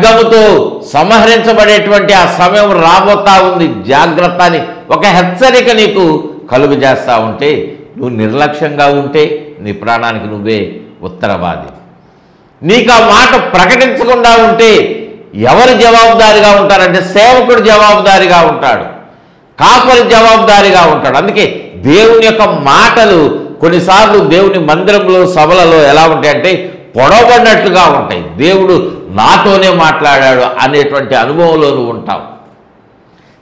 ఖడ్గముతో సంహరించబడేటువంటి ఆ సమయం రాబోతా ఉంది, జాగ్రత్త అని ఒక హెచ్చరిక నీకు కలుగు చేస్తూ ఉంటే, నువ్వు నిర్లక్ష్యంగా ఉంటే నీ ప్రాణానికి నువ్వే ఉత్తరవాది. నీకు ఆ మాట ప్రకటించకుండా ఉంటే ఎవరు జవాబుదారిగా ఉంటారంటే సేవకుడు జవాబుదారిగా ఉంటాడు, కాపరి జవాబుదారిగా ఉంటాడు. అందుకే దేవుని యొక్క మాటలు కొన్నిసార్లు దేవుని మందిరంలో సభలలో ఎలా ఉంటాయంటే పొడవబడినట్లుగా ఉంటాయి. దేవుడు నాతోనే మాట్లాడాడు అనేటువంటి అనుభవంలో నువ్వు ఉంటావు.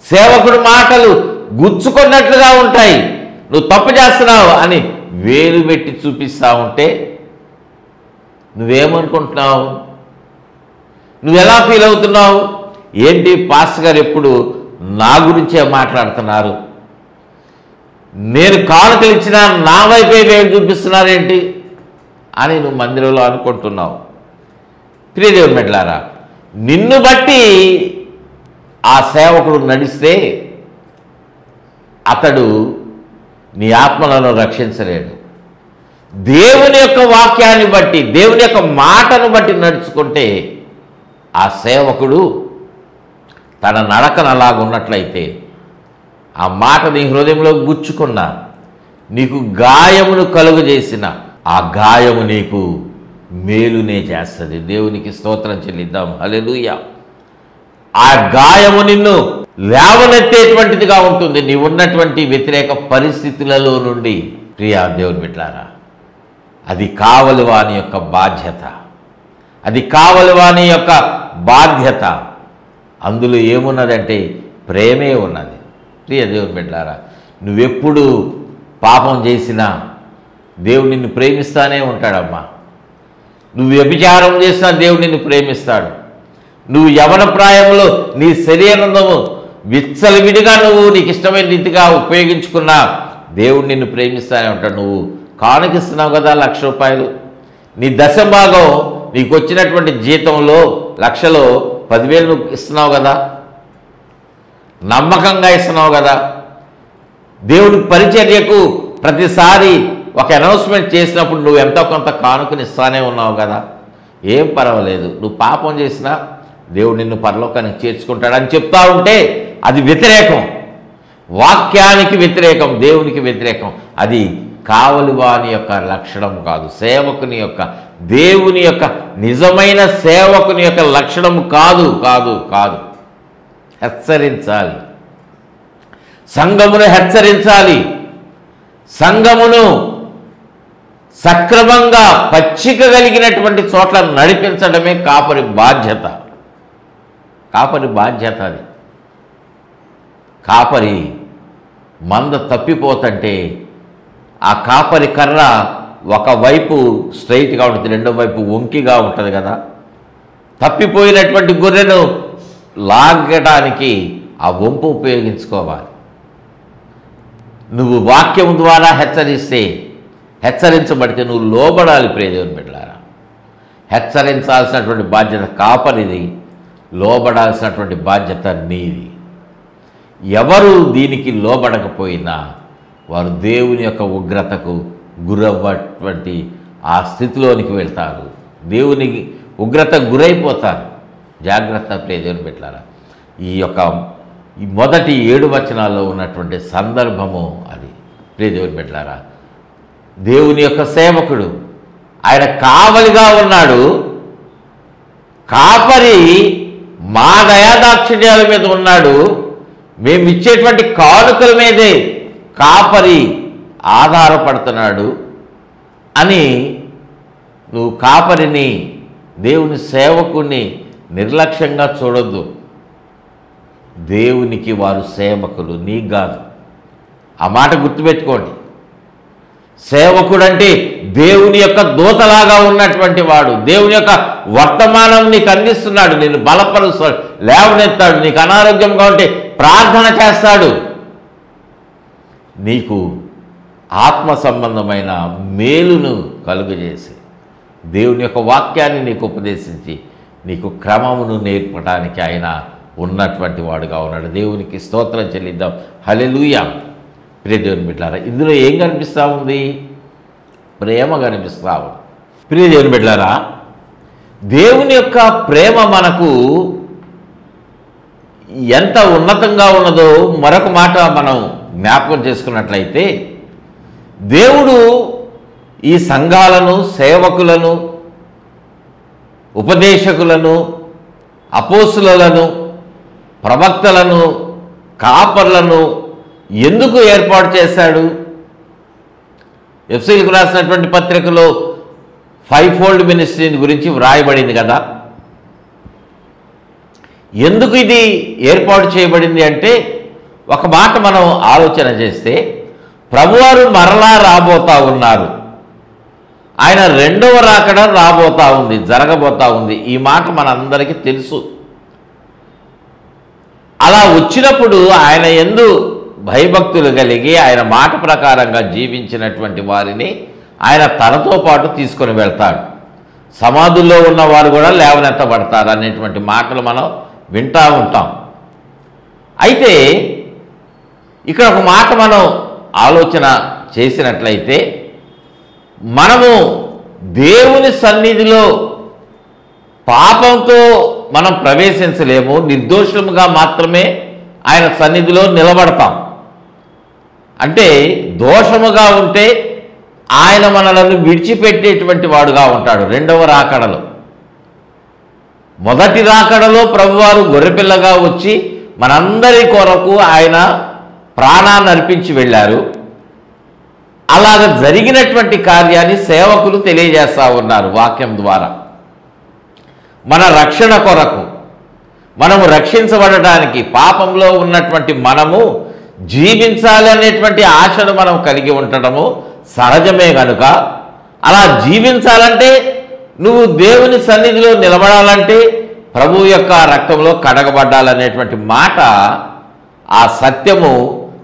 సేవకుడి మాటలు గుచ్చుకున్నట్లుగా ఉంటాయి. నువ్వు తప్పు చేస్తున్నావు అని వేలు పెట్టి చూపిస్తూ ఉంటే నువ్వేమనుకుంటున్నావు? నువ్వెలా ఫీల్ అవుతున్నావు? ఏంటి పాస్టర్ గారు ఎప్పుడు నా గురించే మాట్లాడుతున్నారు, నేను కానుకలు ఇచ్చినా నా వైపే వేలు చూపిస్తున్నారేంటి అని నువ్వు మందిరంలో అనుకుంటున్నావు. ప్రియదేవుని బిడ్డలారా, నిన్ను బట్టి ఆ సేవకుడు నడిస్తే అతడు నీ ఆత్మలను రక్షించలేడు. దేవుని యొక్క వాక్యాన్ని బట్టి, దేవుని యొక్క మాటను బట్టి నడుచుకుంటే ఆ సేవకుడు తన నడకను అలాగున్నట్లయితే ఆ మాట నీ హృదయంలో గుచ్చుకున్నా, నీకు గాయమును కలుగు చేసిన ఆ గాయము నీకు మేలునే చేస్తుంది. దేవునికి స్తోత్రం చెల్లిద్దాం. హల్లెలూయా. ఆ గాయము నిన్ను లేవనెత్తేటువంటిదిగా ఉంటుంది నీ ఉన్నటువంటి వ్యతిరేక పరిస్థితులలో నుండి. ప్రియా దేవుని బిడ్డలారా, అది కావలి వాని యొక్క బాధ్యత, అది కావలి వాని యొక్క బాధ్యత. అందులో ఏమున్నదంటే ప్రేమే ఉన్నది. ప్రియ దేవుని బిడ్డలారా, నువ్వెప్పుడు పాపం చేసినా దేవుడు నిన్ను ప్రేమిస్తానే ఉంటాడమ్మా. నువ్వు వ్యభిచారం చేసినా దేవుడు నిన్ను ప్రేమిస్తాడు. నువ్వు యవన ప్రాయంలో నీ శరీరము విచ్చలవిడిగా నువ్వు నీకు ఇష్టమైన రీతిగా ఉపయోగించుకున్నా దేవుడు నిన్ను ప్రేమిస్తానే ఉంటాడు. నువ్వు కానుకిస్తున్నావు కదా 1,00,000 రూపాయలు, నీ దశభాగం నీకు వచ్చినటువంటి జీతంలో 1,00,000లో 10,000 నువ్వు ఇస్తున్నావు కదా, నమ్మకంగా ఇస్తున్నావు కదా. దేవుడి పరిచర్యకు ప్రతిసారి ఒక అనౌన్స్మెంట్ చేసినప్పుడు నువ్వు ఎంతో కొంత కానుకని ఇస్తానే ఉన్నావు కదా. ఏం పర్వాలేదు, నువ్వు పాపం చేసినా దేవుడు నిన్ను పరలోకానికి చేర్చుకుంటాడని చెప్తా ఉంటే అది వ్యతిరేకం, వాక్యానికి వ్యతిరేకం, దేవునికి వ్యతిరేకం. అది కావలి వాని యొక్క లక్షణం కాదు, సేవకుని యొక్క, దేవుని యొక్క నిజమైన సేవకుని యొక్క లక్షణం కాదు కాదు కాదు. హెచ్చరించాలి, సంఘమును హెచ్చరించాలి. సంఘమును సక్రమంగా పచ్చిక కలిగినటువంటి చోట్ల నడిపించడమే కాపరి బాధ్యత. కాపరి బాధ్యత అది. కాపరి మంద తప్పిపోతుంటే ఆ కాపరి కర్ర ఒకవైపు స్ట్రైట్గా ఉంటుంది, రెండో వైపు వంకిగా ఉంటుంది కదా. తప్పిపోయినటువంటి గొర్రెను లాగడానికి ఆ వంపు ఉపయోగించుకోవాలి. నువ్వు వాక్యం ద్వారా హెచ్చరించబడితే నువ్వు లోబడాలి. ప్రియదేవుని బిడ్డలారా, హెచ్చరించాల్సినటువంటి బాధ్యత కాపరిది, లోబడాల్సినటువంటి బాధ్యత నీది. ఎవరు దీనికి లోబడకపోయినా వారు దేవుని యొక్క ఉగ్రతకు గురవ్వటువంటి ఆ స్థితిలోనికి వెళ్తారు, దేవుని ఉగ్రత గురైపోతారు. జాగ్రత్త ప్రియదేవుని బిడ్డలారా. ఈ మొదటి 7 వచనాల్లో ఉన్నటువంటి సందర్భము అది. ప్రియదేవుని బిడ్డలారా, దేవుని యొక్క సేవకుడు ఆయన కావలిగా ఉన్నాడు. కాపరి మా దయాదాక్షిణ్యాల మీద ఉన్నాడు, మేము ఇచ్చేటువంటి కానుకల మీదే కాపరి ఆధారపడుతున్నాడు అని నువ్వు కాపరిని, దేవుని సేవకుని నిర్లక్ష్యంగా చూడొద్దు. దేవునికి వారు సేవకులు, నీకు కాదు. ఆ మాట గుర్తుపెట్టుకోండి. సేవకుడంటే దేవుని యొక్క దూతలాగా ఉన్నటువంటి వాడు. దేవుని యొక్క వర్తమానం నీకు అందిస్తున్నాడు, నిన్ను బలపరుస్తాడు, లేవనెత్తాడు. నీకు అనారోగ్యంగా ఉంటే ప్రార్థన చేస్తాడు. నీకు ఆత్మ సంబంధమైన మేలును కలుగజేసి దేవుని యొక్క వాక్యాన్ని నీకు ఉపదేశించి నీకు క్రమమును నేర్పడానికి ఆయన ఉన్నటువంటి వాడుగా ఉన్నాడు. దేవునికి స్తోత్రం చెల్లిద్దాం. హల్లెలూయా. ప్రియ దేవుని బిడ్డలారా, ఇందులో ఏం కనిపిస్తూ ఉంది? ప్రేమ కనిపిస్తూ ఉంది. ప్రియ దేవుని బిడ్డలారా, దేవుని యొక్క ప్రేమ మనకు ఎంత ఉన్నతంగా ఉన్నదో మరొక మాట మనం జ్ఞాపకం చేసుకున్నట్లయితే, దేవుడు ఈ సంఘాలను, సేవకులను, ఉపదేశకులను, అపోస్తులను, ప్రవక్తలను, కాపర్లను ఎందుకు ఏర్పాటు చేశాడు? ఎఫెసీయులకు రాసినటువంటి పత్రికలో 5-fold మినిస్ట్రీని గురించి వ్రాయబడింది కదా. ఎందుకు ఇది ఏర్పాటు చేయబడింది అంటే, ఒక మాట మనం ఆలోచన చేస్తే, ప్రభువారు మరలా రాబోతా ఉన్నారు. ఆయన రెండవ రాకడ రాబోతా ఉంది, జరగబోతా ఉంది. ఈ మాట మనందరికీ తెలుసు. అలా వచ్చినప్పుడు ఆయన యందు భయభక్తులు కలిగి ఆయన మాట ప్రకారంగా జీవించినటువంటి వారిని ఆయన తనతో పాటు తీసుకొని వెళ్తాడు. సమాధుల్లో ఉన్నవారు కూడా లేవనెత్తబడతారు అనేటువంటి మాటలు మనం వింటూ ఉంటాం. అయితే ఇక్కడ ఒక మాట మనం ఆలోచన చేసినట్లయితే, మనము దేవుని సన్నిధిలో పాపంతో మనం ప్రవేశించలేము. నిర్దోషముగా మాత్రమే ఆయన సన్నిధిలో నిలబడతాం. అంటే దోషముగా ఉంటే ఆయన మనలను విడిచిపెట్టేటువంటి వాడుగా ఉంటాడు రెండవ రాకడలో. మొదటి రాకడలో ప్రభువారు గొర్రెపిల్లగా వచ్చి మనందరి కొరకు ఆయన ప్రాణాన్ని అర్పించి వెళ్ళారు. అలాగ జరిగినటువంటి కార్యాన్ని సేవకులు తెలియజేస్తూ ఉన్నారు వాక్యం ద్వారా. మన రక్షణ కొరకు, మనము రక్షించబడటానికి, పాపంలో ఉన్నటువంటి మనము జీవించాలి అనేటువంటి ఆశను మనం కలిగి ఉండటము సహజమే కనుక, అలా జీవించాలంటే, నువ్వు దేవుని సన్నిధిలో నిలబడాలంటే ప్రభు యొక్క రక్తంలో కడగబడ్డాలనేటువంటి మాట, ఆ సత్యము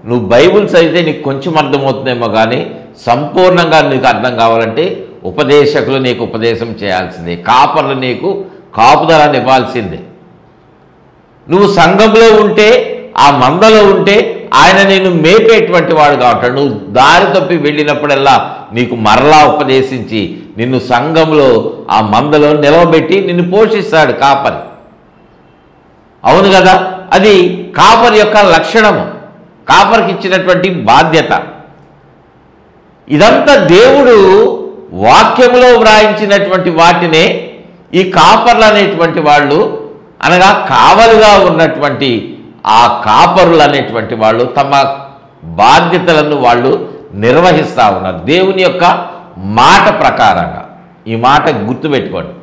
నువ్వు బైబిల్ చదివితే నీకు కొంచెం అర్థమవుతుందేమో కానీ సంపూర్ణంగా నీకు అర్థం కావాలంటే ఉపదేశకులు నీకు ఉపదేశం చేయాల్సిందే, కాపర్లు నీకు కాపుదలను ఇవ్వాల్సిందే. నువ్వు సంఘంలో ఉంటే, ఆ మందలో ఉంటే ఆయన నేను మేపేటువంటి వాడుగా ఉంటాడు. నువ్వు దారి తప్పి వెళ్ళినప్పుడల్లా నీకు మరలా ఉపదేశించి నిన్ను సంఘంలో ఆ మందలో నిలవబెట్టి నిన్ను పోషిస్తాడు కాపరి. అవును కదా, అది కాపరి యొక్క లక్షణము, కాపరికి ఇచ్చినటువంటి బాధ్యత. ఇదంతా దేవుడు వాక్యములో వ్రాయించినటువంటి వాటినే ఈ కాపర్లు అనేటువంటి వాళ్ళు, అనగా కావలుగా ఉన్నటువంటి ఆ కాపరులు అనేటువంటి వాళ్ళు తమ బాధ్యతలను వాళ్ళు నిర్వహిస్తూ ఉన్నారు దేవుని యొక్క మాట ప్రకారంగా. ఈ మాట గుర్తుపెట్టుకోండి,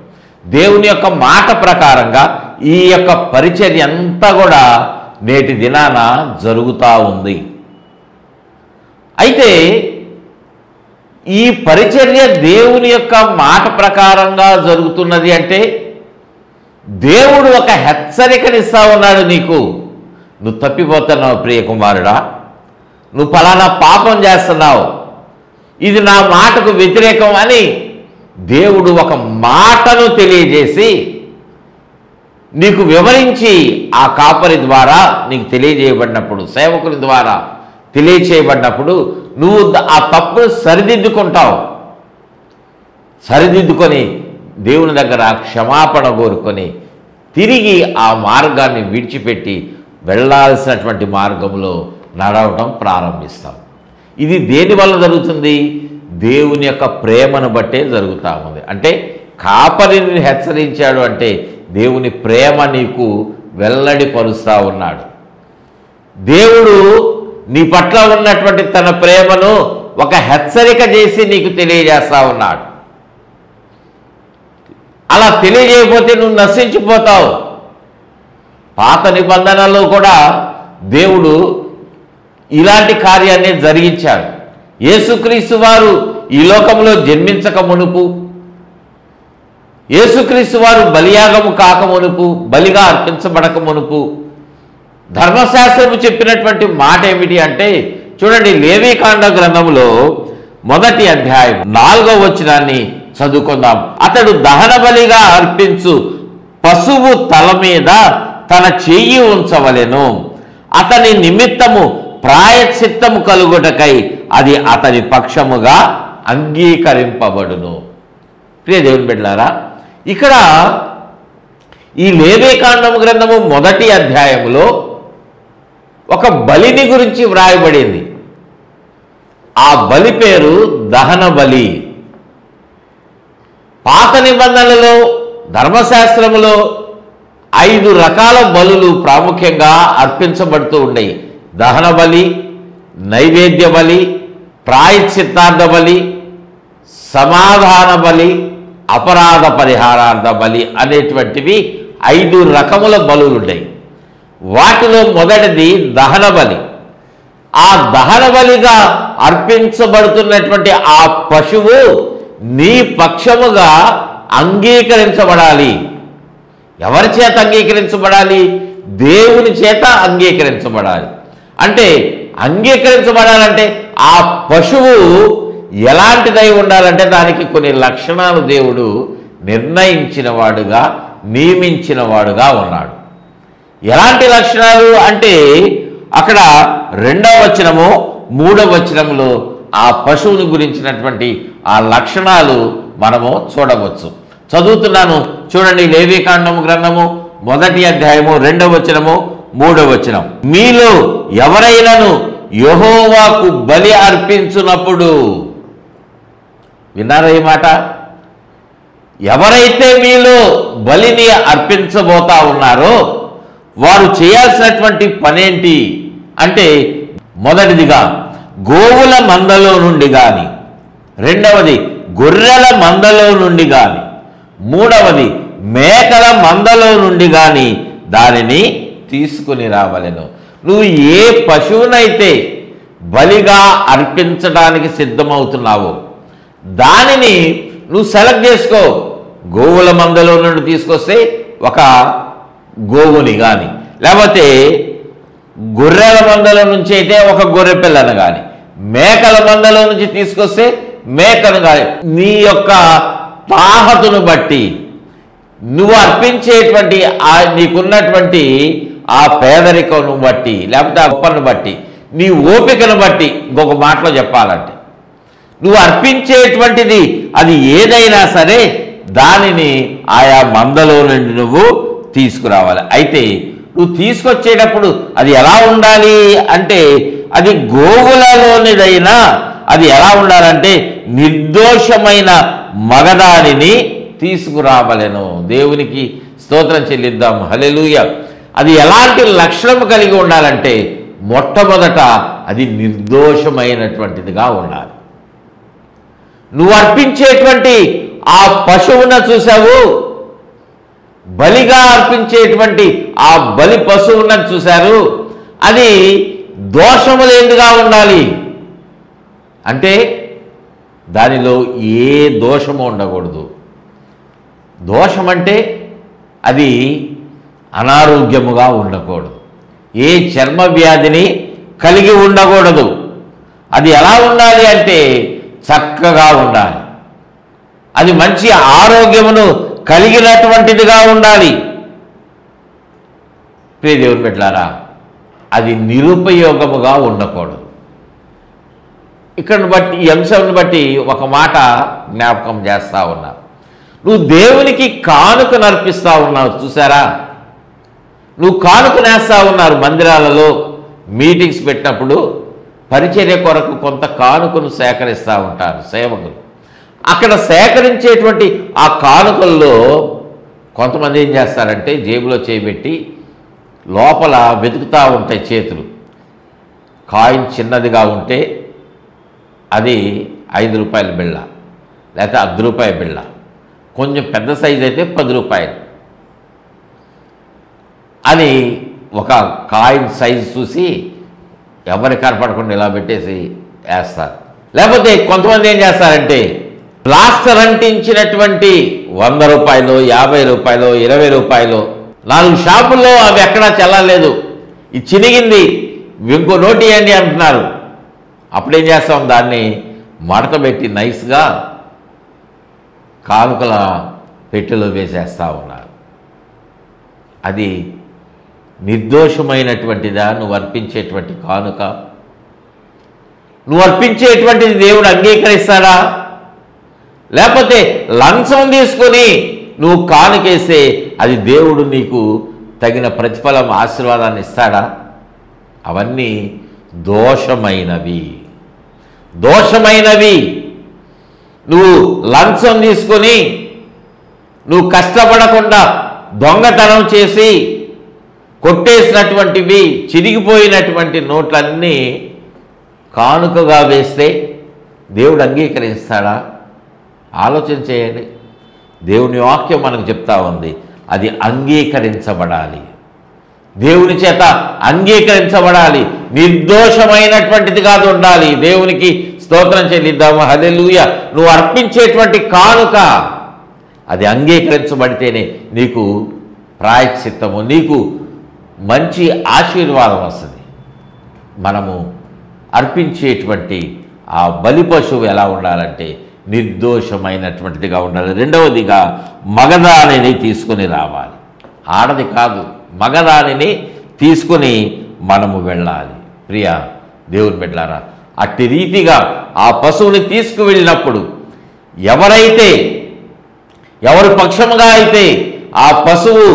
దేవుని యొక్క మాట ప్రకారంగా ఈ యొక్క పరిచర్య అంతా కూడా నేటి దినాన జరుగుతూ ఉంది. అయితే ఈ పరిచర్య దేవుని యొక్క మాట ప్రకారంగా జరుగుతున్నది అంటే, దేవుడు ఒక హెచ్చరికనిస్తా ఉన్నాడు నీకు. నువ్వు తప్పిపోతున్నావు ప్రియ కుమారుడా, నువ్వు ఫలానా పాపం చేస్తున్నావు, ఇది నా మాటకు వ్యతిరేకం అని దేవుడు ఒక మాటను తెలియజేసి నీకు వివరించి ఆ కాపరి ద్వారా నీకు తెలియజేయబడినప్పుడు, సేవకుని ద్వారా తెలియచేయబడినప్పుడు నువ్వు ఆ తప్పును సరిదిద్దుకుంటావు. సరిదిద్దుకొని దేవుని దగ్గర క్షమాపణ కోరుకొని తిరిగి ఆ మార్గాన్ని విడిచిపెట్టి వెళ్ళాల్సినటువంటి మార్గంలో నడవటం ప్రారంభిస్తాం. ఇది దేనివల్ల జరుగుతుంది? దేవుని యొక్క ప్రేమను బట్టే జరుగుతూ ఉంది. అంటే కాపరిని హెచ్చరించాడు అంటే దేవుని ప్రేమ నీకు వెల్లడిపరుస్తూ ఉన్నాడు. దేవుడు నీ పట్ల ఉన్నటువంటి తన ప్రేమను ఒక హెచ్చరిక చేసి నీకు తెలియజేస్తూ ఉన్నాడు. అలా తెలియజేయకపోతే నువ్వు నశించిపోతావు. పాత నిబంధనలో కూడా దేవుడు ఇలాంటి కార్యాన్ని జరిగించాడు. యేసుక్రీస్తు వారు ఈ లోకంలో జన్మించక మునుపు, యేసుక్రీస్తు వారు బలియాగము కాక మునుపు, బలిగా అర్పించబడక మునుపు ధర్మశాస్త్రము చెప్పినటువంటి మాట ఏమిటి అంటే, చూడండి, లేవీకాండ గ్రంథంలో 1వ అధ్యాయం 4వ వచనాన్ని చదువుకుందాం. అతడు దహన బలిగా అర్పించు పశువు తల మీద తన చెయ్యి ఉంచవలెను, అతని నిమిత్తము ప్రాయశ్చిత్తము కలుగుటకై అది అతని పక్షముగా అంగీకరింపబడును. ప్రియ దేవుని బిడ్డలారా, ఇక్కడ ఈ లేవీకాండము గ్రంథము మొదటి అధ్యాయములో ఒక బలిని గురించి వ్రాయబడింది. ఆ బలి పేరు దహన బలి. పాత నిబంధనలలో ధర్మశాస్త్రములో 5 రకాల బలులు ప్రాముఖ్యంగా అర్పించబడుతూ ఉన్నాయి. దహన బలి, నైవేద్య బలి, ప్రాయశ్చిత్తార్థ బలి, సమాధాన బలి, అపరాధ పరిహారార్థ బలి అనేటువంటివి 5 రకముల బలులు ఉన్నాయి. వాటిలో మొదటిది దహన బలి. ఆ దహన బలిగా అర్పించబడుతున్నటువంటి ఆ పశువు నీ పక్షముగా అంగీకరించబడాలి. ఎవరి చేత అంగీకరించబడాలి? దేవుని చేత అంగీకరించబడాలి. అంటే అంగీకరించబడాలంటే ఆ పశువు ఎలాంటిదై ఉండాలంటే దానికి కొన్ని లక్షణాలు దేవుడు నిర్ణయించిన వాడుగా, నియమించిన వాడుగా ఉన్నాడు. ఎలాంటి లక్షణాలు అంటే అక్కడ 2వ వచనము 3వ వచనములో ఆ పశువుని గురించినటువంటి ఆ లక్షణాలు మనము చూడవచ్చు. చదువుతున్నాను చూడండి. లేవీకాండము గ్రంథము మొదటి అధ్యాయము 2వ వచనము 3వ వచనం. మీలో ఎవరైనాను యెహోవాకు బలి అర్పించునప్పుడు, విన్నారా ఈ మాట? ఎవరైతే మీలో బలిని అర్పించబోతా ఉన్నారో వారు చేయాల్సినటువంటి పనేంటి అంటే, మొదటిదిగా గోవుల మందలో నుండి కానీ, రెండవది గొర్రెల మందలో నుండి కానీ, మూడవది మేకల మందలో నుండి కానీ దానిని తీసుకుని రావలెను. నువ్వు ఏ పశువునైతే బలిగా అర్పించడానికి సిద్ధమవుతున్నావో దానిని నువ్వు సెలెక్ట్ చేసుకో. గోవుల మందలో నుండి తీసుకొస్తే ఒక గోవుని కానీ, లేకపోతే గొర్రెల మందలో నుంచి అయితే ఒక గొర్రె పిల్లను కానీ, మేకల మందలో నుంచి తీసుకొస్తే మేకను కానీ, నీ యొక్క తాహతును బట్టి, నువ్వు అర్పించేటువంటి నీకున్నటువంటి ఆ పేదరికను బట్టి, లేకపోతే ఆ గొప్పను బట్టి, నీ ఓపికను బట్టి, ఇంకొక మాటలో చెప్పాలంటే నువ్వు అర్పించేటువంటిది అది ఏదైనా సరే దానిని ఆయా మందలో నుండి నువ్వు తీసుకురావాలి. అయితే నువ్వు తీసుకొచ్చేటప్పుడు అది ఎలా ఉండాలి అంటే, అది గోవులలోనిదైనా అది ఎలా ఉండాలంటే నిర్దోషమైన మగదానిని తీసుకురావలెను. దేవునికి స్తోత్రం చెల్లిద్దాం. హల్లెలూయా. అది ఎలాంటి లక్షణం కలిగి ఉండాలంటే మొట్టమొదట అది నిర్దోషమైనటువంటిదిగా ఉండాలి. నువ్వు అర్పించేటువంటి ఆ పశువును చూసావు, బలిగా అర్పించేటువంటి ఆ బలి పశువులను చూశారు, అది దోషము లేనిదిగా ఉండాలి. అంటే దానిలో ఏ దోషము ఉండకూడదు. దోషం అంటే అది అనారోగ్యముగా ఉండకూడదు, ఏ చర్మ వ్యాధిని కలిగి ఉండకూడదు. అది ఎలా ఉండాలి అంటే చక్కగా ఉండాలి. అది మంచి ఆరోగ్యమును కలిగినటువంటిదిగా ఉండాలి. ప్రియ దేవుని బిడ్డలారా, అది నిరుపయోగముగా ఉండకూడదు. ఇక్కడ బట్టి ఈ అంశాన్ని బట్టి ఒక మాట జ్ఞాపకం చేస్తూ ఉన్నా. నువ్వు దేవునికి కానుకను అర్పిస్తూ ఉన్నావు చూసారా? నువ్వు కానుకనేస్తూ ఉన్నారు. మందిరాలలో మీటింగ్స్ పెట్టినప్పుడు పరిచర్య కొరకు కొంత కానుకను సేకరిస్తూ ఉంటారు సేవకులు. అక్కడ సేకరించేటువంటి ఆ కానుకల్లో కొంతమంది ఏం చేస్తారంటే జేబులో చేయబెట్టి లోపల వెతుకుతూ ఉంటాయి చేతులు. కాయిన్ చిన్నదిగా ఉంటే అది 5 రూపాయల బిళ్ళ, లేకపోతే 10 రూపాయల బిళ్ళ. కొంచెం పెద్ద సైజు అయితే 10 రూపాయలు అని ఒక కాయిన్ సైజు చూసి ఎవరి కనపడకుండా ఇలా పెట్టేసి వేస్తారు. లేకపోతే కొంతమంది ఏం చేస్తారంటే ప్లాస్టర్ అంటించినటువంటి 100 రూపాయలు, 50 రూపాయలు, 20 రూపాయలు 4 షాపుల్లో అవి ఎక్కడా చెల్లలేదు. ఇది చినిగింది, ఇంకో నోటి ఇవ్వండి అంటున్నారు. అప్పుడేం చేస్తాం, దాన్ని మడత పెట్టి నైస్గా కానుకల పెట్టెలో వేసేస్తూ ఉన్నారు. అది నిర్దోషమైనటువంటిదా? నువ్వు అర్పించేటువంటి కానుక, నువ్వు అర్పించేటువంటిది దేవుడు అంగీకరిస్తాడా? లేకపోతే లంచం తీసుకొని నువ్వు కానుకేస్తే అది దేవుడు నీకు తగిన ప్రతిఫలం ఆశీర్వాదాన్ని ఇస్తాడా? అవన్నీ దోషమైనవి. నువ్వు లంచం తీసుకొని నువ్వు కష్టపడకుండా దొంగతనం చేసి కొట్టేసినటువంటివి, చిరిగిపోయినటువంటి నోట్లన్నీ కానుకగా వేస్తే దేవుడు అంగీకరిస్తాడా? ఆలోచన చేయండి. దేవుని వాక్యం మనకు చెప్తా ఉంది, అది అంగీకరించబడాలి, దేవుని చేత అంగీకరించబడాలి, నిర్దోషమైనటువంటిది కాదు ఉండాలి. దేవునికి స్తోత్రం చెల్లిద్దాము. హల్లెలూయా. నువ్వు అర్పించేటువంటి కానుక అది అంగీకరించబడితేనే నీకు ప్రాయశ్చిత్తము, నీకు మంచి ఆశీర్వాదం వస్తుంది. మనము అర్పించేటువంటి ఆ బలి పశువు ఎలా ఉండాలంటే నిర్దోషమైనటువంటిదిగా ఉండాలి. రెండవదిగా మగదానిని తీసుకొని రావాలి. ఆడది కాదు, మగదానిని తీసుకొని మనము వెళ్ళాలి. ప్రియ దేవుని బిడ్డలారా, అట్టి రీతిగా ఆ పశువుని తీసుకువెళ్ళినప్పుడు ఎవరి పక్షముగా అయితే ఆ పశువు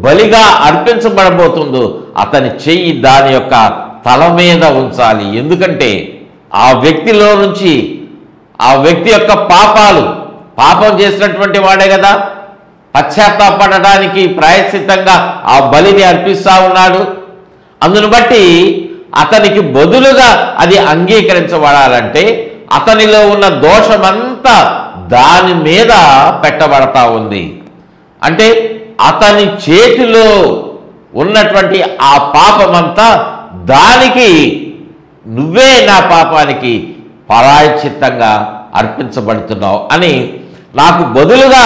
బలిగా అర్పించబడబోతుందో అతని చెయ్యి దాని యొక్క తల మీద ఉంచాలి. ఎందుకంటే ఆ వ్యక్తిలో నుంచి ఆ వ్యక్తి యొక్క పాపం చేసినటువంటి వాడే కదా, పశ్చాత్తాపడడానికి ప్రాయశ్చిత్తంగా ఆ బలిని అర్పిస్తూ ఉన్నాడు. అందును బట్టి అతనికి బదులుగా అది అంగీకరించబడాలంటే అతనిలో ఉన్న దోషమంతా దాని మీద పెట్టబడతా ఉంది. అంటే అతని చేతిలో ఉన్నటువంటి ఆ పాపమంతా దానికి, నువ్వే నా పాపానికి ప్రాయశ్చిత్తంగా అర్పించబడుతున్నావు అని, నాకు బదులుగా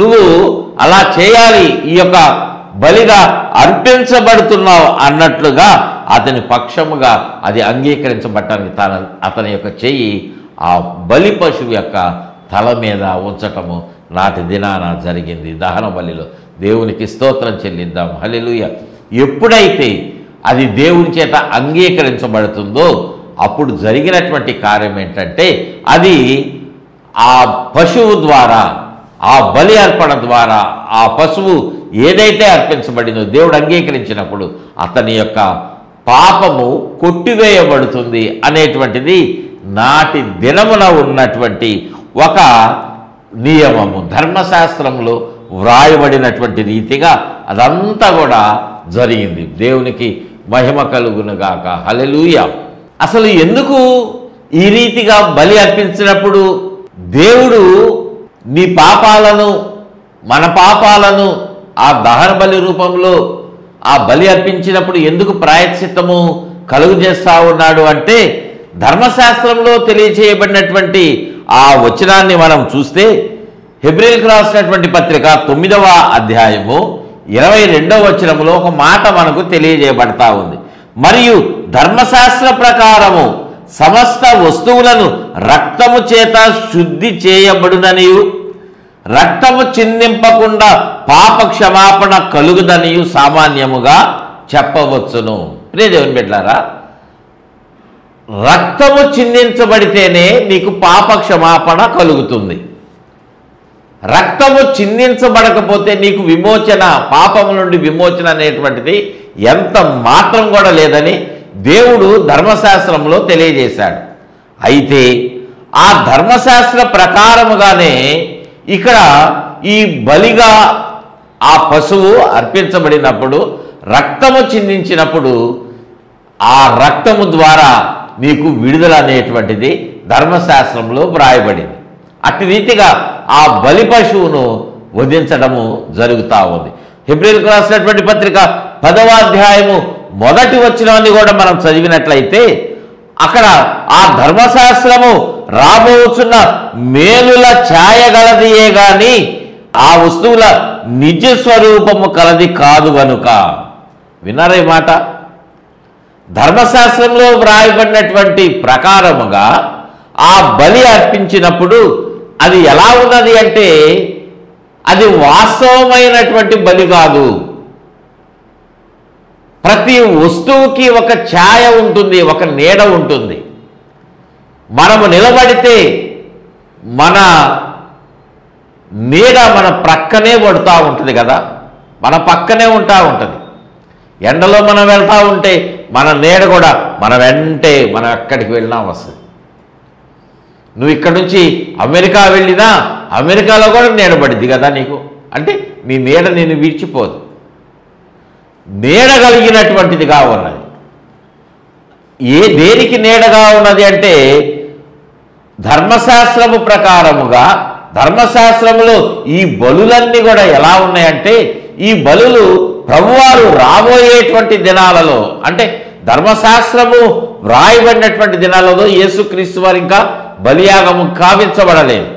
నువ్వు అలా చేయాలి, ఈ యొక్క బలిగా అర్పించబడుతున్నావు అన్నట్లుగా అతని పక్షముగా అది అంగీకరించబడటానికి అతని యొక్క చెయ్యి ఆ బలి పశువు యొక్క తల మీద ఉంచటము నాటి దినాన జరిగింది దహన బలిలో. దేవునికి స్తోత్రం చెల్లిద్దాం. హల్లెలూయా. ఎప్పుడైతే అది దేవుని చేత అంగీకరించబడుతుందో అప్పుడు జరిగినటువంటి కార్యం ఏంటంటే, అది ఆ పశువు ద్వారా, ఆ బలి అర్పణ ద్వారా ఆ పశువు ఏదైతే అర్పించబడిందో దేవుడు అంగీకరించినప్పుడు అతని యొక్క పాపము కొట్టివేయబడుతుంది అనేటువంటిది నాటి దినమున ఉన్నటువంటి ఒక నియమము. ధర్మశాస్త్రంలో వ్రాయబడినటువంటి రీతిగా అదంతా కూడా జరిగింది. దేవునికి మహిమ కలుగునుగాక. హల్లెలూయా. అసలు ఎందుకు ఈ రీతిగా బలి అర్పించినప్పుడు దేవుడు నీ పాపాలను, మన పాపాలను ఆ దహన బలి రూపంలో ఆ బలి అర్పించినప్పుడు ఎందుకు ప్రాయశ్చిత్తము కలుగు చేస్తా ఉన్నాడు అంటే, ధర్మశాస్త్రంలో తెలియచేయబడినటువంటి ఆ వచనాన్ని మనం చూస్తే హెబ్రీయులకు రాసినటువంటి పత్రిక 9వ అధ్యాయము 22వ వచనంలో ఒక మాట మనకు తెలియజేయబడతా ఉంది. మరియు ధర్మశాస్త్ర ప్రకారము సమస్త వస్తువులను రక్తము చేత శుద్ధి చేయబడుననియు రక్తము చిందింపకుండా పాప క్షమాపణ కలుగుదనియు సామాన్యముగా చెప్పవచ్చును. ప్రియ దేవుని బిడ్డలారా, రక్తము చిందించబడితేనే నీకు పాప క్షమాపణ కలుగుతుంది. రక్తము చిందించబడకపోతే నీకు విమోచన, పాపము నుండి విమోచన అనేటువంటిది ఎంత మాత్రం కూడా లేదని దేవుడు ధర్మశాస్త్రంలో తెలియజేశాడు. అయితే ఆ ధర్మశాస్త్ర ప్రకారముగానే ఇక్కడ ఈ బలిగా ఆ పశువు అర్పించబడినప్పుడు రక్తము చిందించినప్పుడు ఆ రక్తము ద్వారా నీకు విడుదల అనేటువంటిది ధర్మశాస్త్రంలో వ్రాయబడింది. అట్టి రీతిగా ఆ బలి పశువును వధించడము జరుగుతూ ఉంది. హెబ్రీయులకు రాసినటువంటి పత్రిక 10వ అధ్యాయము 1వ వచనాన్ని కూడా మనం చదివినట్లయితే అక్కడ ఆ ధర్మశాస్త్రము రాబోతున్న మేలుల ఛాయగలదియే గాని ఆ వస్తువుల నిజ స్వరూపము కలది కాదు గనుక. విన్నారా ఈ మాట? ధర్మశాస్త్రంలో వ్రాయబడినటువంటి ప్రకారముగా ఆ బలి అర్పించినప్పుడు అది ఎలా ఉన్నది అంటే, అది వాస్తవమైనటువంటి బలి కాదు. ప్రతి వస్తువుకి ఒక ఛాయ ఉంటుంది, ఒక నీడ ఉంటుంది. మనము నిలబడితే మన నీడ మన ప్రక్కనే పడుతూ ఉంటుంది కదా, మన పక్కనే ఉంటా ఉంటుంది. ఎండలో మనం వెళ్తూ ఉంటే మన నీడ కూడా మన వెంటే మనం ఎక్కడికి వెళ్ళినా వస్తుంది. నువ్వు ఇక్కడ నుంచి అమెరికా వెళ్ళినా అమెరికాలో కూడా నీడ పడింది కదా నీకు, అంటే నీ నీడ నేను విడిచిపోదు. నీడ కలిగినటువంటిదిగా ఉన్నది. దేనికి నీడగా ఉన్నది అంటే ధర్మశాస్త్రము ప్రకారముగా, ధర్మశాస్త్రములో ఈ బలులన్నీ కూడా ఎలా ఉన్నాయంటే, ఈ బలులు ప్రభువారు రాబోయేటువంటి దినాలలో, అంటే ధర్మశాస్త్రము వ్రాయబడినటువంటి దినాలలో యేసుక్రీస్తు వారు ఇంకా బలియాగము కావించబడలేదు.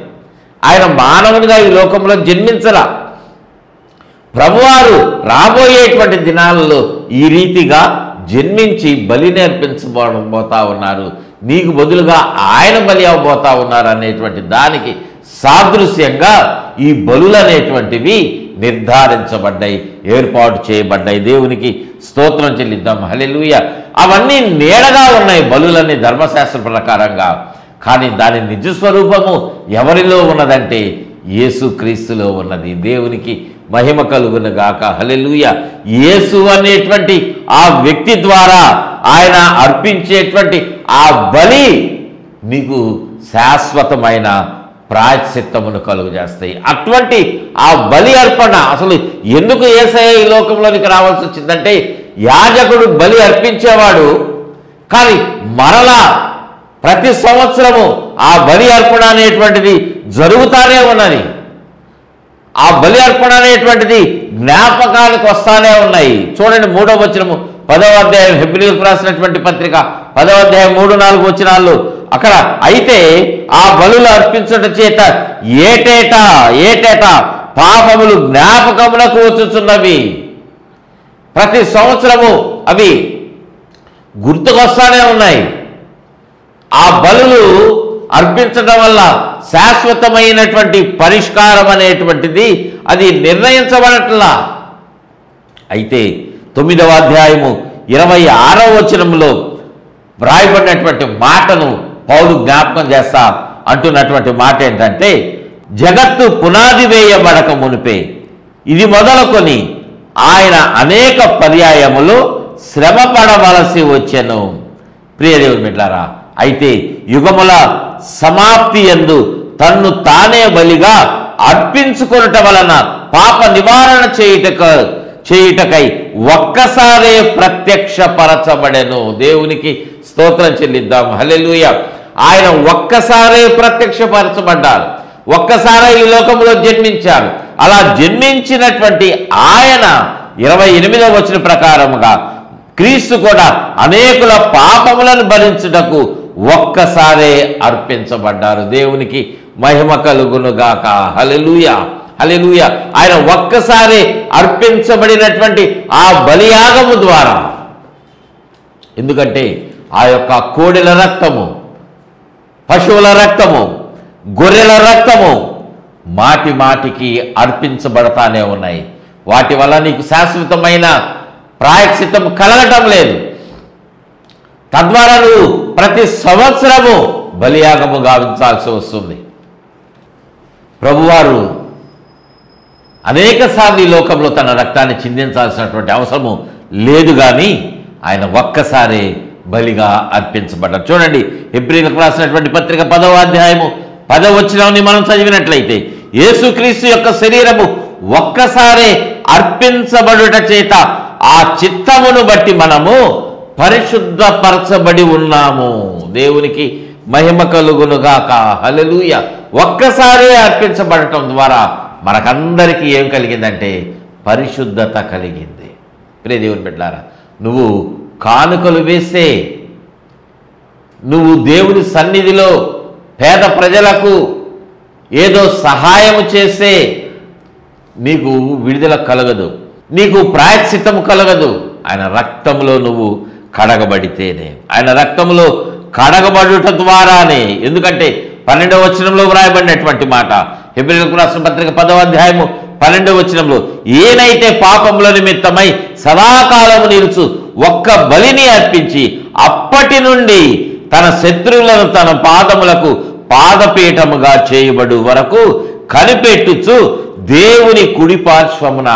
ఆయన మానవునిగా ఈ లోకంలో జన్మించలా. ప్రభువారు రాబోయేటువంటి దినాలలో ఈ రీతిగా జన్మించి బలి నేర్పించబోతా ఉన్నారు. నీకు బదులుగా ఆయన బలి అవ్వబోతా ఉన్నారు అనేటువంటి దానికి సాదృశ్యంగా ఈ బలులు అనేటువంటివి నిర్ధారించబడ్డాయి, ఏర్పాటు చేయబడ్డాయి. దేవునికి స్తోత్రం చెల్లిద్దాం. హల్లెలూయా. అవన్నీ నీడగా ఉన్నాయి బలులన్నీ ధర్మశాస్త్ర ప్రకారంగా. కానీ దాని నిజస్వరూపము ఎవరిలో ఉన్నదంటే యేసుక్రీస్తులో ఉన్నది. దేవునికి మహిమ కలుగునుగాక. హల్లెలూయా. యేసు అనేటువంటి ఆ వ్యక్తి ద్వారా ఆయన అర్పించేటువంటి ఆ బలి నీకు శాశ్వతమైన ప్రాయశ్చిత్తమును కలుగజేస్తాయి. అటువంటి ఆ బలి అర్పణ అసలు ఎందుకు యేసయ్య ఈ లోకంలోనికి రావాల్సి వచ్చిందంటే, యాజకుడు బలి అర్పించేవాడు, కానీ మరలా ప్రతి సంవత్సరము ఆ బలి అర్పణ అనేటువంటిది జరుగుతానే ఉన్నది. ఆ బలి అర్పణ అనేటువంటిది జ్ఞాపకానికి వస్తానే ఉన్నాయి. చూడండి 3వ వచనము 10వ అధ్యాయం, హెబ్రీయులకు రాసినటువంటి పత్రిక 10వ అధ్యాయం 3-4 వచనాలు అక్కడ, అయితే ఆ బలులు అర్పించడం చేత ఏటేటా పాపములు జ్ఞాపకములకు వచ్చుచున్నవి. ప్రతి సంవత్సరము అవి గుర్తుకొస్తానే ఉన్నాయి. ఆ బలులు అర్పించడం వల్ల శాశ్వతమైనటువంటి పరిష్కారం అనేటువంటిది అది నిర్ణయించబడట్లా. అయితే 9వ అధ్యాయము 26వ వచనంలో వ్రాయబడినటువంటి మాటను పౌలు జ్ఞాపకం చేస్తా అంటున్నటువంటి మాట ఏంటంటే, జగత్తు పునాది వేయబడక మునిపే ఇది మొదలుకొని ఆయన అనేక పర్యాయములు శ్రమ పడవలసి వచ్చెను. ప్రియదేవుని బిడ్డలారా, అయితే యుగముల సమాప్తి యందు తన్ను తానే బలిగా అర్పించుకొనుట వలన పాప నివారణ చేయుటకై ఒక్కసారే ప్రత్యక్షపరచబడెను. దేవునికి స్తోత్రం చెల్లిద్దాం. హల్లెలూయా. ఆయన ఒక్కసారే ప్రత్యక్షపరచబడ్డారు, ఒక్కసారే ఈ లోకంలో జన్మించారు. అలా జన్మించినటువంటి ఆయన 28వ వచనం ప్రకారముగా క్రీస్తు కూడా అనేకుల పాపములను భరించుటకు ఒక్కసారే అర్పించబడ్డారు. దేవునికి మహిమ కలుగునుగాక. హల్లెలూయా, హల్లెలూయా. ఆయన ఒక్కసారి అర్పించబడినటువంటి ఆ బలియాగము ద్వారా, ఎందుకంటే ఆ యొక్క కోడెల రక్తము, పశువుల రక్తము, గొర్రెల రక్తము మాటి మాటికి అర్పించబడతానే ఉన్నాయి. వాటి వల్ల నీకు శాశ్వతమైన ప్రాయశ్చిత్తం కలగటం లేదు. తద్వారా నువ్వు ప్రతి సంవత్సరము బలియాగము గావించాల్సి వస్తుంది. ప్రభువారు అనేక సార్లు ఈ లోకంలో తన రక్తాన్ని చిందించాల్సినటువంటి అవసరము లేదు, కానీ ఆయన ఒక్కసారి బలిగా అర్పించబడ్డారు. చూడండి, హెబ్రీయులకు రాసినటువంటి పత్రిక 10వ అధ్యాయము 10వ వచనాన్ని మనం చదివినట్లయితే, యేసుక్రీస్తు యొక్క శరీరము ఒక్కసారే అర్పించబడుట చేత ఆ చిత్తమును బట్టి మనము పరిశుద్ధపరచబడి ఉన్నాము. దేవునికి మహిమ కలుగునుగాక. హల్లెలూయా. ఒక్కసారే అర్పించబడటం ద్వారా మనకందరికీ ఏం కలిగిందంటే పరిశుద్ధత కలిగింది. ప్రియ దేవుని బిడ్డలారా, నువ్వు కానుకలు వేస్తే, నువ్వు దేవుని సన్నిధిలో పేద ప్రజలకు ఏదో సహాయం చేస్తే నీకు విడుదల కలగదు, నీకు ప్రాయశ్చిత్తము కలగదు. ఆయన రక్తంలో నువ్వు కడగబడితేనే, ఆయన రక్తంలో కడగబడుట ద్వారానే. ఎందుకంటే 12వ వచనంలో వ్రాయబడినటువంటి మాట, హెబ్రీయులకు రాసిన పత్రిక 10వ అధ్యాయము 12వ వచనంలో, ఏనైతే పాపముల నిమిత్తమై సదాకాలము నిలుచు ఒక్క బలిని అర్పించి అప్పటి నుండి తన శత్రువులను తన పాదములకు పాదపీఠముగా చేయబడు వరకు కనిపెట్టుచు దేవుని కుడి పార్శ్వమున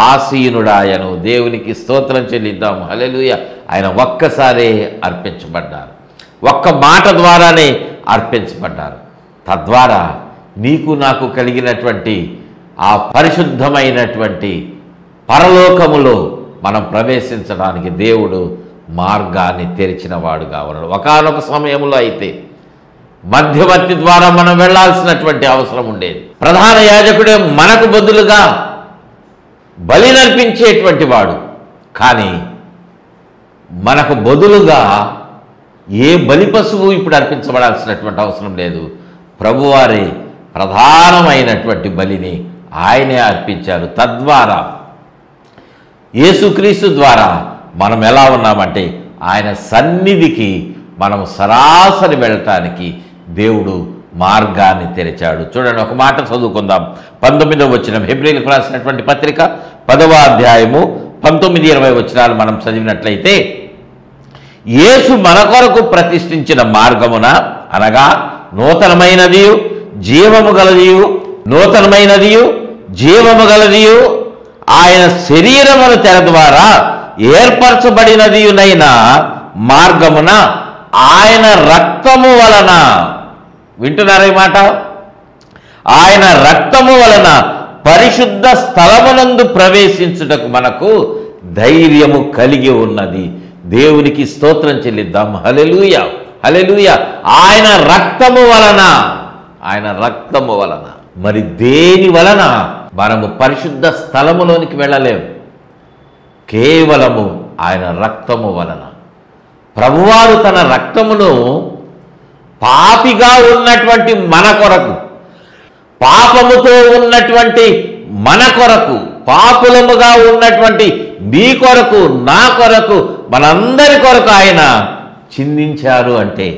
ఆసీనుడాయను. దేవునికి స్తోత్రం చెల్లిద్దాం. హల్లెలూయా. ఆయన ఒక్కసారే అర్పించబడ్డారు, ఒక్క మాట ద్వారానే అర్పించబడ్డారు. తద్వారా నీకు నాకు కలిగినటువంటి ఆ పరిశుద్ధమైనటువంటి పరలోకములో మనం ప్రవేశించడానికి దేవుడు మార్గాన్ని తెరిచిన వాడుగా ఉన్నాడు. ఒకానొక సమయంలో అయితే మధ్యవర్తి ద్వారా మనం వెళ్లాల్సినటువంటి అవసరం ఉండేది. ప్రధాన యాజకుడే మనకు బదులుగా బలి నర్పించేటువంటి వాడు. కానీ మనకు బదులుగా ఏ బలి పశువు ఇప్పుడు అర్పించబడాల్సినటువంటి అవసరం లేదు. ప్రభువారే ప్రధానమైనటువంటి బలిని ఆయనే అర్పించారు. తద్వారా యేసుక్రీస్తు ద్వారా మనం ఎలా ఉన్నామంటే ఆయన సన్నిధికి మనం సరాసరి వెళ్ళటానికి దేవుడు మార్గాన్ని తెరిచాడు. చూడండి, ఒక మాట చదువుకుందాం. 19వ వచనం, హెబ్రీయులకు రాసినటువంటి పత్రిక 10వ అధ్యాయము 19-20 వచనాలు మనం చదివినట్లయితే, యేసు మన కొరకు ప్రతిష్ఠించిన మార్గమున అనగా నూతనమైనదియు జీవము గలదియు ఆయన శరీరమును తెర ద్వారా ఏర్పరచబడినదియునైన మార్గమున ఆయన రక్తము వలన, వింటున్నారా ఈ మాట? ఆయన రక్తము వలన పరిశుద్ధ స్థలమునందు ప్రవేశించుటకు మనకు ధైర్యము కలిగి ఉన్నది. దేవునికి స్తోత్రం చెల్లిద్దాం. హల్లెలూయా, హల్లెలూయా. ఆయన రక్తము వలన. మరి దేని వలన మనము పరిశుద్ధ స్థలములోనికి వెళ్ళలేము? కేవలము ఆయన రక్తము వలన. ప్రభువారు తన రక్తమును పాపిగా ఉన్నటువంటి మన కొరకు, పాపముతో ఉన్నటువంటి మన కొరకు, పాపులముగా ఉన్నటువంటి నీ కొరకు, నా కొరకు, మనందరి కొరకు ఆయన చిందించారు. అంటే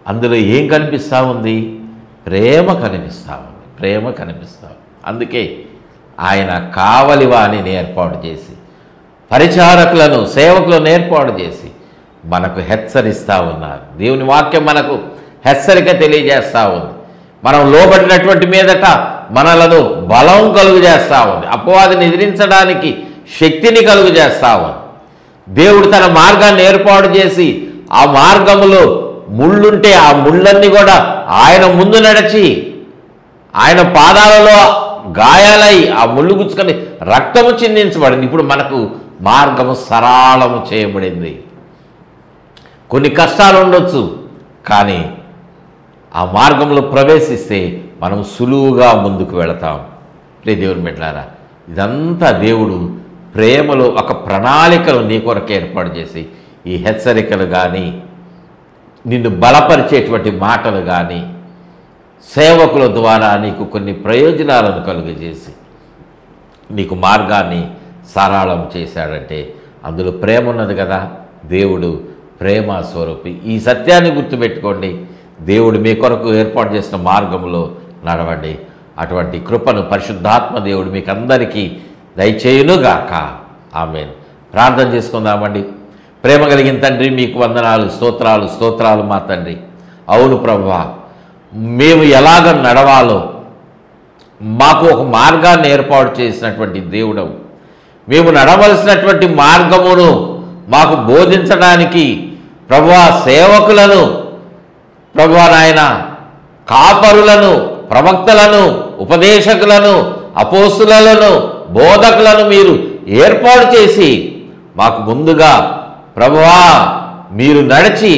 అందులో ఏం కనిపిస్తూ ఉంది? ప్రేమ కనిపిస్తూ ఉంది. ప్రేమ కనిపిస్తూ ఉంది. అందుకే ఆయన కావలివాణిని ఏర్పాటు చేసి, పరిచారకులను, సేవకులను ఏర్పాటు చేసి మనకు హెచ్చరిస్తూ ఉన్నారు. దేవుని వాక్యం మనకు హెచ్చరిక తెలియజేస్తూ ఉంది. మనం లోబడినటువంటి మీదట మనలను బలం కలుగు చేస్తూ ఉంది. అపవాదిని ఎదిరించడానికి శక్తిని కలుగు చేస్తూ ఉంది. దేవుడు తన మార్గాన్ని ఏర్పాటు చేసి ఆ మార్గములో ముళ్ళుంటే ఆ ముళ్ళన్నీ కూడా ఆయన ముందు నడిచి ఆయన పాదాలలో గాయాలై ఆ ముళ్ళు గుచ్చుకొని రక్తము చిందించబడింది. ఇప్పుడు మనకు మార్గము సరళము చేయబడింది. కొన్ని కష్టాలు ఉండొచ్చు, కానీ ఆ మార్గంలో ప్రవేశిస్తే మనం సులువుగా ముందుకు వెళతాం. ప్రియ దేవుని బిడ్డలారా, ఇదంతా దేవుడు ప్రేమలో ఒక ప్రణాళికను నీ కొరకు ఏర్పాటు చేసి ఈ హెచ్చరికలు కానీ, నిన్ను బలపరిచేటువంటి మాటలు కానీ, సేవకుల ద్వారా నీకు కొన్ని ప్రయోజనాలను కలుగజేసి నీకు మార్గాన్ని సరళం చేశాడంటే అందులో ప్రేమ ఉన్నది కదా. దేవుడు ప్రేమ స్వరూపి. ఈ సత్యాన్ని గుర్తుపెట్టుకోండి. దేవుడు మీ కొరకు ఏర్పాటు చేసిన మార్గంలో నడవండి. అటువంటి కృపను పరిశుద్ధాత్మ దేవుడు మీకు అందరికీ దయచేయునుగాక. ఆమేన్. ప్రార్థన చేసుకుందామండి. ప్రేమ కలిగిన తండ్రి, మీకు వందనాలు, స్తోత్రాలు మా తండ్రి. అవును ప్రభువా, మేము ఎలాగ నడవాలో మాకు ఒక మార్గాన్ని ఏర్పాటు చేసినటువంటి దేవుడవు. మేము నడవలసినటువంటి మార్గమును మాకు బోధించడానికి ప్రభువా సేవకులను, ప్రభువా నాయన కాపరులను, ప్రవక్తలను, ఉపదేశకులను, అపోస్తులను, బోధకులను మీరు ఏర్పాటు చేసి మాకు ముందుగా ప్రభువా మీరు నడిచి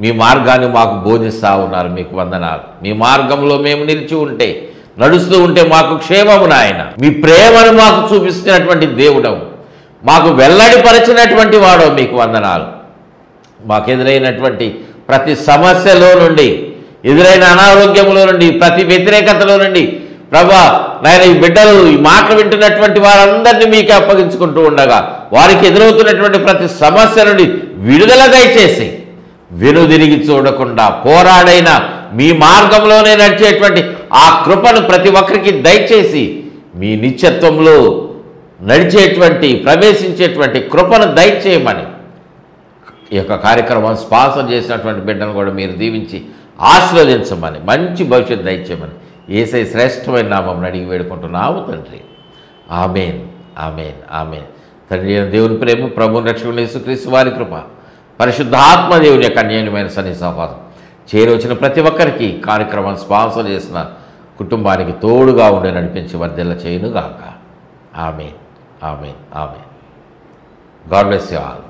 మీ మార్గాన్ని మాకు బోధిస్తూ ఉన్నారు. మీకు వందనాలు. మీ మార్గంలో మేము నిలిచి ఉంటే, నడుస్తూ ఉంటే మాకు క్షేమము నాయన. మీ ప్రేమను మాకు చూపిస్తున్నటువంటి దేవుడవు, మాకు వెల్లడిపరిచినటువంటి వాడవు. మీకు వందనాలు. మాకు ఎదురైనటువంటి ప్రతి సమస్యలో నుండి, ఎదురైన అనారోగ్యంలో నుండి, ప్రతి వ్యతిరేకతలో నుండి ప్రభా నాయన ఈ బిడ్డలు ఈ మాటలు వింటున్నటువంటి వారందరినీ మీకే అప్పగించుకుంటూ ఉండగా వారికి ఎదురవుతున్నటువంటి ప్రతి సమస్య నుండి విడుదల దయచేసి వెనుదిరిగి చూడకుండా పోరాడైన మీ మార్గంలోనే నడిచేటువంటి ఆ కృపను ప్రతి ఒక్కరికి దయచేసి మీ నిత్యత్వంలో నడిచేటువంటి ప్రవేశించేటువంటి కృపను దయచేయమని ఈ యొక్క కార్యక్రమం స్పాన్సర్ చేసినటువంటి బిడ్డను కూడా మీరు దీవించి ఆశీర్వదించమని, మంచి భవిష్యత్తు దయచేయమని యేసయ్య శ్రేష్టమైన నామం అడిగి వేడుకుంటున్నాము తండ్రి. ఆమేన్, ఆమేన్, ఆమేన్. తండ్రి అయిన దేవుని ప్రేమ, ప్రభువు రక్షకుడైన యేసుక్రీస్తు వారి కృప, పరిశుద్ధాత్మ దేవుని యొక్క అన్యోన్యమైన సన్నిహితం చేరవచ్చిన ప్రతి ఒక్కరికి కార్యక్రమాన్ని స్పాన్సర్ చేసిన కుటుంబానికి తోడుగా ఉండి నడిపించి వర్ధిల్ల చేయునుగాక. Amen, amen, amen. God bless you all.